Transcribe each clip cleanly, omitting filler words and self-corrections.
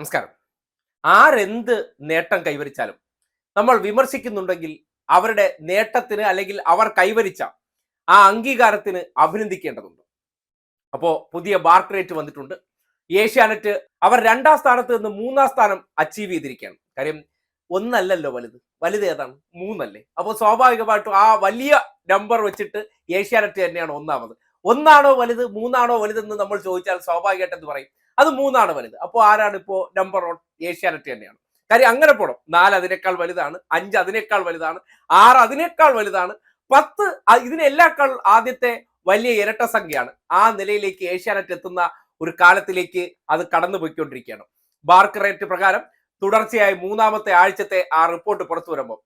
നമസ്കാരം. ആരെന്ത് നേട്ടം കൈവരിച്ചാലും നമ്മൾ വിമർശിക്കുന്നുണ്ടെങ്കിൽ അവരുടെ നേട്ടത്തിന് അല്ലെങ്കിൽ അവർ കൈവരിച്ച ആ അംഗീകാരത്തിന് അഭിനന്ദിക്കേണ്ടതുണ്ട്. അപ്പോൾ പുതിയ ബാർക്ക്റേറ്റ് വന്നിട്ടുണ്ട്. ഏഷ്യാനെറ്റ് അവർ 2ാം സ്ഥാനത്ത് നിന്ന് 3ാം സ്ഥാനം അച്ചീവ് ചെയ്തിരിക്കുകയാണ്. കാര്യം ഒന്നല്ലല്ലോ വലുത്, വലുത് ഏതാണ്? 3 അല്ലേ? അപ്പോൾ സ്വാഭാവികമായിട്ടും ആ വലിയ നമ്പർ വെച്ചിട്ട് ഏഷ്യാനെറ്റ് തന്നെയാണ് ഒന്നാമത്. ഒന്നാണോ വലുത്, 3ആണോ വലുതെന്ന് നമ്മൾ ചോദിച്ചാൽ സ്വാഭാവികമായിട്ട് എന്ത് പറയും? അത് 3ആണ് വലുത്. അപ്പോൾ ആരാണ് ഇപ്പോൾ നമ്പർ 1? ഏഷ്യാനെറ്റ് തന്നെയാണ്. കാര്യം അങ്ങനെ പോണം. 4 അതിനേക്കാൾ വലുതാണ്, 5 അതിനേക്കാൾ വലുതാണ്, 6 അതിനേക്കാൾ വലുതാണ്, 10 ഇതിനെല്ലാക്കാൾ ആദ്യത്തെ വലിയ ഇരട്ട സംഖ്യയാണ്. ആ നിലയിലേക്ക് ഏഷ്യാനെറ്റ് എത്തുന്ന ഒരു കാലത്തിലേക്ക് അത് കടന്നു പോയിക്കൊണ്ടിരിക്കുകയാണ്. ബാർക്ക്റേറ്റ് പ്രകാരം തുടർച്ചയായി 3ാമത്തെ ആഴ്ചത്തെ ആ റിപ്പോർട്ട് പുറത്തു വരുമ്പോൾ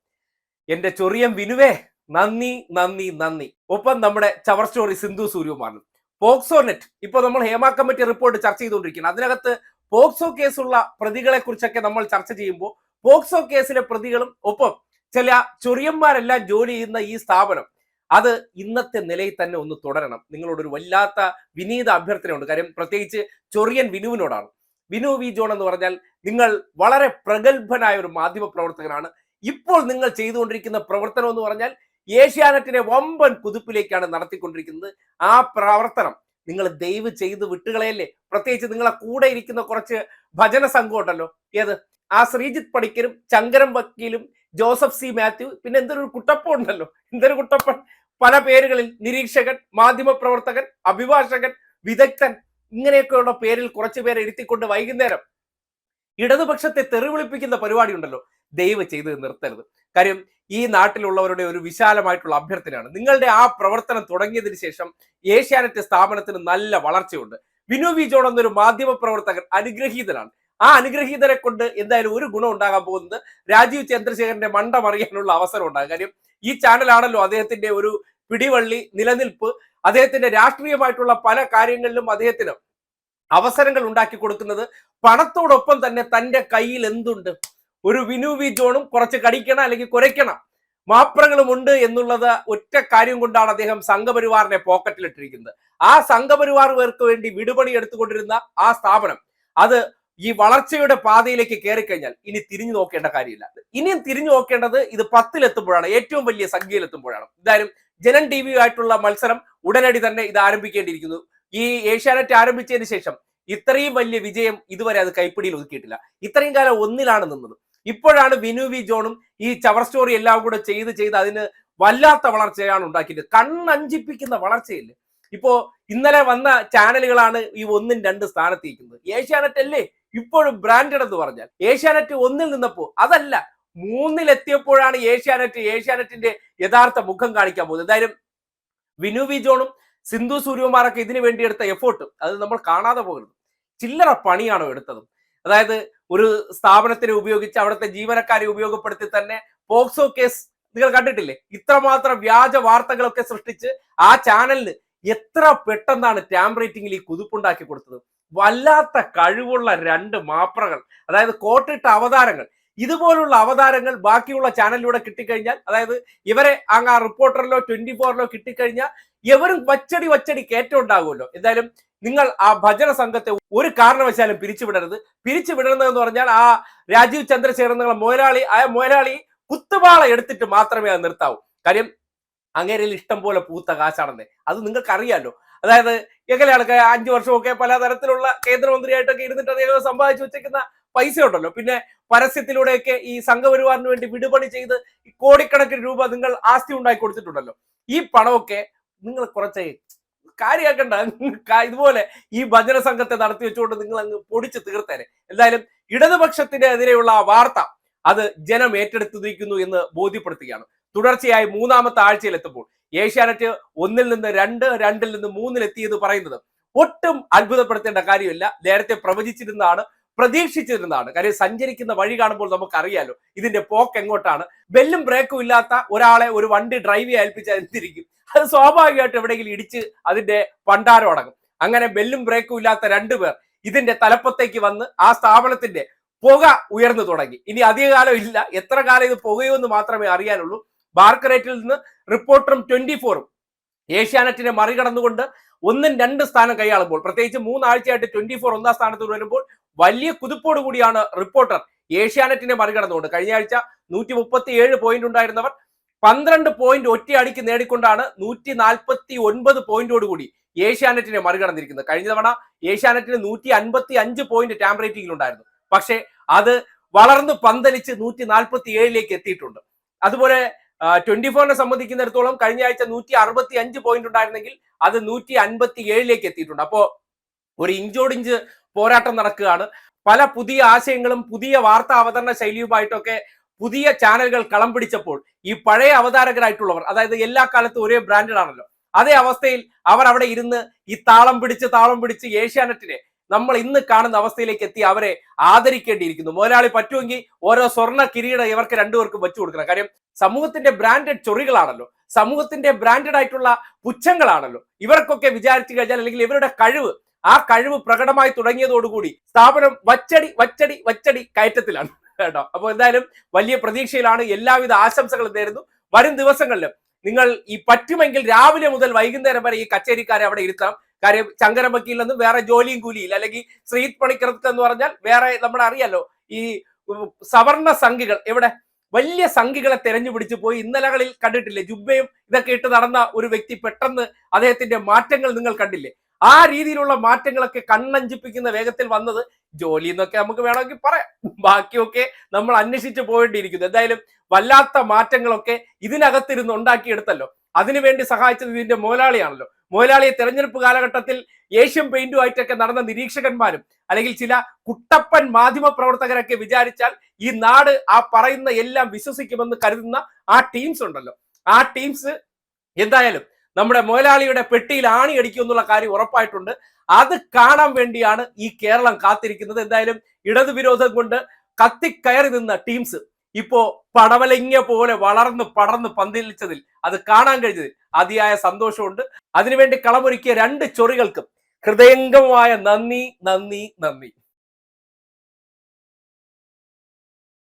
എന്റെ ചൊറിയം വിനുവേ നന്ദി നന്ദി നന്ദി. ഒപ്പം നമ്മുടെ ചവർ സ്റ്റോറി സിന്ധു സൂര്യകുമാറിനും. പോക്സോ നെറ്റ് ഇപ്പൊ നമ്മൾ ഹേമ കമ്മിറ്റി റിപ്പോർട്ട് ചർച്ച ചെയ്തുകൊണ്ടിരിക്കുകയാണ്. അതിനകത്ത് പോക്സോ കേസുള്ള പ്രതികളെ കുറിച്ചൊക്കെ നമ്മൾ ചർച്ച ചെയ്യുമ്പോൾ പോക്സോ കേസിലെ പ്രതികളും ഒപ്പം ചില ചൊറിയന്മാരെല്ലാം ജോലി ചെയ്യുന്ന ഈ സ്ഥാപനം അത് ഇന്നത്തെ നിലയിൽ തന്നെ ഒന്ന് തുടരണം. നിങ്ങളോടൊരു വല്ലാത്ത വിനീത അഭ്യർത്ഥനയുണ്ട്. കാര്യം പ്രത്യേകിച്ച് ചൊറിയൻ വിനുവിനോടാണ്. വിനു വി ജോൺ എന്ന് പറഞ്ഞാൽ നിങ്ങൾ വളരെ പ്രഗത്ഭനായ ഒരു മാധ്യമ പ്രവർത്തകനാണ്. ഇപ്പോൾ നിങ്ങൾ ചെയ്തുകൊണ്ടിരിക്കുന്ന പ്രവർത്തനം എന്ന് പറഞ്ഞാൽ ഏഷ്യാനെറ്റിനെ വമ്പൻ കുതിപ്പിലേക്കാണ് നടത്തിക്കൊണ്ടിരിക്കുന്നത്. ആ പ്രവർത്തനം നിങ്ങൾ ദയവ് ചെയ്ത് വിട്ടുകളയല്ലേ. പ്രത്യേകിച്ച് നിങ്ങളെ കൂടെ ഇരിക്കുന്ന കുറച്ച് ഭജന സംഘം ഉണ്ടല്ലോ. ഏത് ആ ശ്രീജിത്ത് പണിക്കരും ശങ്കരം വക്കീലും ജോസഫ് സി മാത്യു, പിന്നെ എന്തൊരു കുട്ടപ്പൻ ഉണ്ടല്ലോ. എന്തൊരു കുട്ടപ്പൻ, പല പേരുകളിൽ നിരീക്ഷകൻ, മാധ്യമ പ്രവർത്തകൻ, അഭിഭാഷകൻ, വിദഗ്ധൻ, ഇങ്ങനെയൊക്കെയുള്ള പേരിൽ കുറച്ചു പേരെ ഇരുത്തിക്കൊണ്ട് വൈകുന്നേരം ഇടതുപക്ഷത്തെ തെറിവിളിപ്പിക്കുന്ന പരിപാടി ഉണ്ടല്ലോ. ദയവ് ചെയ്ത് നിർത്തരുത്. കാര്യം ഈ നാട്ടിലുള്ളവരുടെ ഒരു വിശാലമായിട്ടുള്ള അഭ്യർത്ഥനയാണ്. നിങ്ങളുടെ ആ പ്രവർത്തനം തുടങ്ങിയതിന് ശേഷം ഏഷ്യാനെറ്റ് സ്ഥാപനത്തിന് നല്ല വളർച്ചയുണ്ട്. വിനു വി ജോൺ എന്നൊരു മാധ്യമ പ്രവർത്തകൻ അനുഗ്രഹീതനാണ്. ആ അനുഗ്രഹീതരെ കൊണ്ട് എന്തായാലും ഒരു ഗുണം ഉണ്ടാകാൻ പോകുന്നത് രാജീവ് ചന്ദ്രശേഖരന്റെ മണ്ട മറിയാനുള്ള അവസരം ഉണ്ടാകും. കാര്യം ഈ ചാനലാണല്ലോ അദ്ദേഹത്തിന്റെ ഒരു പിടിവള്ളി, നിലനിൽപ്പ്. അദ്ദേഹത്തിന്റെ രാഷ്ട്രീയമായിട്ടുള്ള പല കാര്യങ്ങളിലും അദ്ദേഹത്തിന് അവസരങ്ങൾ ഉണ്ടാക്കി കൊടുക്കുന്നത്. പണത്തോടൊപ്പം തന്നെ തന്റെ കയ്യിൽ എന്തുണ്ട്? ഒരു വിനു വി ജോണും കുറച്ച് കടിക്കണം അല്ലെങ്കിൽ കുരയ്ക്കണം മാപ്രകളും ഉണ്ട് എന്നുള്ളത് ഒറ്റ കാര്യം കൊണ്ടാണ് അദ്ദേഹം സംഘപരിവാറിനെ പോക്കറ്റിലിട്ടിരിക്കുന്നത്. ആ സംഘപരിവാറുകാർക്ക് വേണ്ടി വിടുപണി എടുത്തുകൊണ്ടിരുന്ന ആ സ്ഥാപനം അത് ഈ വളർച്ചയുടെ പാതയിലേക്ക് കയറിക്കഴിഞ്ഞാൽ ഇനി തിരിഞ്ഞു നോക്കേണ്ട കാര്യമില്ല. ഇനിയും തിരിഞ്ഞു നോക്കേണ്ടത് ഇത് 10-ലെത്തുമ്പോഴാണ്, ഏറ്റവും വലിയ സംഖ്യയിലെത്തുമ്പോഴാണ്. എന്തായാലും ജനൻ ടി വി ആയിട്ടുള്ള മത്സരം ഉടനടി തന്നെ ഇത് ആരംഭിക്കേണ്ടിയിരിക്കുന്നു. ഈ ഏഷ്യാനെറ്റ് ആരംഭിച്ചതിന് ശേഷം ഇത്രയും വലിയ വിജയം ഇതുവരെ അത് കൈപ്പിടിയിൽ ഒതുക്കിയിട്ടില്ല. ഇത്രയും കാലം ഒന്നിലാണ് നിന്നത്. ഇപ്പോഴാണ് വിനു വി ജോണും ഈ ചവർ സ്റ്റോറി എല്ലാം കൂടെ ചെയ്ത് അതിന് വല്ലാത്ത വളർച്ചയാണ് ഉണ്ടാക്കിയത്. കണ്ണഞ്ചിപ്പിക്കുന്ന വളർച്ചയില്ലേ. ഇപ്പോ ഇന്നലെ വന്ന ചാനലുകളാണ് ഈ 1, 2 സ്ഥാനത്തിരിക്കുന്നത്. ഏഷ്യാനെറ്റ് അല്ലേ ഇപ്പോഴും ബ്രാൻഡഡ് എന്ന് പറഞ്ഞാൽ. ഏഷ്യാനെറ്റ് 1-ൽ നിന്നപ്പോ അതല്ല, 3-ലെത്തിയപ്പോഴാണ് ഏഷ്യാനെറ്റിന്റെ യഥാർത്ഥ മുഖം കാണിക്കാൻ പോകുന്നത്. എന്തായാലും വിനു വി ജോണും സിന്ധു സൂര്യകുമാറൊക്കെ ഇതിനു വേണ്ടി എടുത്ത എഫേർട്ട് അത് നമ്മൾ കാണാതെ പോകരുത്. ചില്ലറ പണിയാണോ എടുത്തത്? അതായത് ഒരു സ്ഥാപനത്തിനെ ഉപയോഗിച്ച് അവിടുത്തെ ജീവനക്കാരെ ഉപയോഗപ്പെടുത്തി തന്നെ പോക്സോ കേസ് നിങ്ങൾ കണ്ടിട്ടില്ലേ? ഇത്രമാത്രം വ്യാജ വാർത്തകളൊക്കെ സൃഷ്ടിച്ച് ആ ചാനലിന് എത്ര പെട്ടെന്നാണ് ടാം റേറ്റിംഗിൽ ഈ കുതിപ്പുണ്ടാക്കി കൊടുത്തത്. വല്ലാത്ത കഴിവുള്ള 2 മാപ്രകൾ, അതായത് കോട്ടിട്ട അവതാരങ്ങൾ. ഇതുപോലുള്ള അവതാരങ്ങൾ ബാക്കിയുള്ള ചാനലിലൂടെ കിട്ടിക്കഴിഞ്ഞാൽ, അതായത് ഇവരെ ആ റിപ്പോർട്ടറിലോ 24-ലോ കിട്ടിക്കഴിഞ്ഞാൽ എവരും വച്ചടി കയറ്റം ഉണ്ടാകുമല്ലോ. എന്തായാലും നിങ്ങൾ ആ ഭജന സംഘത്തെ ഒരു കാരണവശാലും പിരിച്ചുവിടരുത്. പിരിച്ചുവിടരുന്നതെന്ന് പറഞ്ഞാൽ ആ രാജീവ് ചന്ദ്രശേഖരൻ എന്നുള്ള മുതലാളി കുത്തുപാള എടുത്തിട്ട് മാത്രമേ അത് നിർത്താവൂ. കാര്യം അങ്ങേരിൽ ഇഷ്ടം പോലെ പൂത്ത കാശാണെന്നേ അത് നിങ്ങൾക്ക് അറിയാലോ. അതായത് എങ്ങനെയാണ് 5 വർഷമൊക്കെ പലതരത്തിലുള്ള കേന്ദ്രമന്ത്രിയായിട്ടൊക്കെ ഇരുന്നിട്ട് അദ്ദേഹം സമ്പാദിച്ചു വെച്ചിരിക്കുന്ന പൈസ ഉണ്ടല്ലോ. പിന്നെ പരസ്യത്തിലൂടെയൊക്കെ ഈ സംഘപരിവാറിന് വേണ്ടി വിടുപണി ചെയ്ത് കോടിക്കണക്കിന് രൂപ നിങ്ങൾ ആസ്തി ഉണ്ടാക്കി കൊടുത്തിട്ടുണ്ടല്ലോ. ഈ പണമൊക്കെ നിങ്ങൾ കുറച്ച് കാര്യമാക്കണ്ട. ഇതുപോലെ ഈ ഭജന സംഘത്തെ നടത്തി വെച്ചുകൊണ്ട് നിങ്ങൾ അങ്ങ് പൊടിച്ച് തീർത്തേനെ. എന്തായാലും ഇടതുപക്ഷത്തിനെതിരെയുള്ള ആ വാർത്ത അത് ജനം ഏറ്റെടുത്തിരിക്കുന്നു എന്ന് ബോധ്യപ്പെടുത്തുകയാണ്. തുടർച്ചയായി 3ാമത്തെ ആഴ്ചയിൽ എത്തുമ്പോൾ ഏഷ്യാനെറ്റ് 1-ൽ നിന്ന് 2, 2-ൽ നിന്ന് 3-ലെത്തിയെന്ന് പറയുന്നത് ഒട്ടും അത്ഭുതപ്പെടുത്തേണ്ട കാര്യമില്ല. നേരത്തെ പ്രവചിച്ചിരുന്നതാണ്, പ്രതീക്ഷിച്ചിരുന്നതാണ്. കാര്യം സഞ്ചരിക്കുന്ന വഴി കാണുമ്പോൾ നമുക്കറിയാലോ ഇതിന്റെ പോക്ക് എങ്ങോട്ടാണ്. ബെല്ലും ബ്രേക്കും ഇല്ലാത്ത ഒരാളെ ഒരു വണ്ടി ഡ്രൈവ് ചെയ്യാൻ ഏൽപ്പിച്ചാൽ എന്തിരിക്കും? അത് സ്വാഭാവികമായിട്ട് എവിടെയെങ്കിലും ഇടിച്ച് അതിന്റെ പണ്ടാരം അടങ്ങും. അങ്ങനെ ബെല്ലും ബ്രേക്കും ഇല്ലാത്ത 2 പേർ ഇതിന്റെ തലപ്പത്തേക്ക് വന്ന് ആ സ്ഥാപനത്തിന്റെ പുക ഉയർന്നു തുടങ്ങി. ഇനി അധികകാലം ഇല്ല. എത്ര കാലം ഇത് പുകയുമെന്ന് മാത്രമേ അറിയാനുള്ളൂ. ബാർക്ക്റേറ്റിൽ നിന്ന് റിപ്പോർട്ടറും 24-ഉം ഏഷ്യാനെറ്റിനെ മറികടന്നുകൊണ്ട് 1, 2 സ്ഥാനം കൈയാളുമ്പോൾ, പ്രത്യേകിച്ച് 3 ആഴ്ചയായിട്ട് 24 1-ാം സ്ഥാനത്ത് വരുമ്പോൾ വലിയ കുതിപ്പോടു കൂടിയാണ് റിപ്പോർട്ടർ ഏഷ്യാനെറ്റിനെ മറികടന്നുകൊണ്ട് കഴിഞ്ഞ ആഴ്ച 137 പോയിന്റ് ഉണ്ടായിരുന്നവർ 12 പോയിന്റ് ഒറ്റയടിക്ക് നേടിക്കൊണ്ടാണ് 149 പോയിന്റോടുകൂടി ഏഷ്യാനെറ്റിനെ മറികടന്നിരിക്കുന്നത്. കഴിഞ്ഞ തവണ ഏഷ്യാനെറ്റിന് 155 പോയിന്റ് ടാം റേറ്റിംഗിൽ ഉണ്ടായിരുന്നു. പക്ഷേ അത് വളർന്ന് പന്തലിച്ച് 147ലേക്ക് എത്തിയിട്ടുണ്ട്. അതുപോലെ 24നെ സംബന്ധിക്കുന്നിടത്തോളം കഴിഞ്ഞ ആഴ്ച 165 പോയിന്റ് ഉണ്ടായിരുന്നെങ്കിൽ അത് 157ലേക്ക് എത്തിയിട്ടുണ്ട്. അപ്പോ ഒരു ഇഞ്ചോടിഞ്ച് പോരാട്ടം നടക്കുകയാണ്. പല പുതിയ ആശയങ്ങളും പുതിയ വാർത്താ അവതരണ ശൈലിയുമായിട്ടൊക്കെ പുതിയ ചാനലുകൾ കളം പിടിച്ചപ്പോൾ ഈ പഴയ അവതാരകരായിട്ടുള്ളവർ, അതായത് എല്ലാ കാലത്തും ഒരേ ബ്രാൻഡഡ് ആണല്ലോ, അതേ അവസ്ഥയിൽ അവർ അവിടെ ഇരുന്ന് ഈ താളം പിടിച്ച് ഏഷ്യാനെറ്റിനെ നമ്മൾ ഇന്ന് കാണുന്ന അവസ്ഥയിലേക്ക് എത്തി അവരെ ആദരിക്കേണ്ടിയിരിക്കുന്നു. മുതലാളി പറ്റുമെങ്കിൽ ഓരോ സ്വർണ്ണ കിരീടം ഇവർക്ക് രണ്ടുപേർക്കും വെച്ചു കൊടുക്കണം. കാര്യം സമൂഹത്തിന്റെ ബ്രാൻഡഡ് ചൊറികളാണല്ലോ, സമൂഹത്തിന്റെ ബ്രാൻഡഡ് ആയിട്ടുള്ള പുച്ഛങ്ങളാണല്ലോ. ഇവർക്കൊക്കെ വിചാരിച്ചു കഴിഞ്ഞാൽ, അല്ലെങ്കിൽ ഇവരുടെ ആ കഴിവ് പ്രകടമായി തുടങ്ങിയതോടുകൂടി സ്ഥാപനം വച്ചടി കയറ്റത്തിലാണ് കേട്ടോ. അപ്പോൾ എന്തായാലും വലിയ പ്രതീക്ഷയിലാണ്. എല്ലാവിധ ആശംസകളും നേരുന്നു. വരും ദിവസങ്ങളിലും നിങ്ങൾ ഈ പറ്റുമെങ്കിൽ രാവിലെ മുതൽ വൈകുന്നേരം വരെ ഈ കച്ചേരിക്കാരെ അവിടെ ഇരുത്താം. കാര്യം ശങ്കരൻ വക്കീലിനൊന്നും വേറെ ജോലിയും കൂലിയില്ല, അല്ലെങ്കിൽ ശ്രീത് പണിക്കർക്ക് എന്ന് പറഞ്ഞാൽ വേറെ നമ്മുടെ അറിയാലോ ഈ സവർണ സംഘികൾ എവിടെ വലിയ സംഘികളെ തെരഞ്ഞു പിടിച്ചു പോയി. ഇന്നലകളിൽ കണ്ടിട്ടില്ലേ ജുബ്ബയും ഇതൊക്കെ ഇട്ട് നടന്ന ഒരു വ്യക്തി പെട്ടെന്ന് അദ്ദേഹത്തിന്റെ മാറ്റങ്ങൾ നിങ്ങൾ കണ്ടില്ലേ? ആ രീതിയിലുള്ള മാറ്റങ്ങളൊക്കെ കണ്ണഞ്ചിപ്പിക്കുന്ന വേഗത്തിൽ വന്നത് ജോലി എന്നൊക്കെ നമുക്ക് വേണമെങ്കിൽ പറയാം. ബാക്കിയൊക്കെ നമ്മൾ അന്വേഷിച്ച് പോകേണ്ടിയിരിക്കുന്നു. എന്തായാലും വല്ലാത്ത മാറ്റങ്ങളൊക്കെ ഇതിനകത്തിരുന്ന് ഉണ്ടാക്കിയെടുത്തല്ലോ. അതിനുവേണ്ടി സഹായിച്ചത് ഇതിന്റെ മുതലാളിയാണല്ലോ. മുതലാളിയെ തെരഞ്ഞെടുപ്പ് കാലഘട്ടത്തിൽ ഏഷ്യൻ പെയിന്റുമായിട്ടൊക്കെ നടന്ന നിരീക്ഷകന്മാരും അല്ലെങ്കിൽ ചില കുട്ടപ്പൻ മാധ്യമ പ്രവർത്തകരൊക്കെ വിചാരിച്ചാൽ ഈ നാട് ആ പറയുന്ന എല്ലാം വിശ്വസിക്കുമെന്ന് കരുതുന്ന ആ ടീംസ് ഉണ്ടല്ലോ, ആ ടീംസ് എന്തായാലും നമ്മുടെ മുതലാളിയുടെ പെട്ടിയിൽ ആണി അടിക്കും എന്നുള്ള കാര്യം ഉറപ്പായിട്ടുണ്ട്. അത് കാണാൻ വേണ്ടിയാണ് ഈ കേരളം കാത്തിരിക്കുന്നത്. എന്തായാലും ഇടതുവിരോധം കൊണ്ട് കത്തിക്കയറി നിന്ന ടീംസ് ഇപ്പോ പടവലങ്ങ പോലെ വളർന്ന് പടർന്ന് പന്തലിച്ചതിൽ, അത് കാണാൻ കഴിഞ്ഞതിൽ അതിയായ സന്തോഷമുണ്ട്. അതിനുവേണ്ടി കളമൊരുക്കിയ രണ്ട് ചൊറികൾക്കും ഹൃദയംഗമമായ നന്ദി.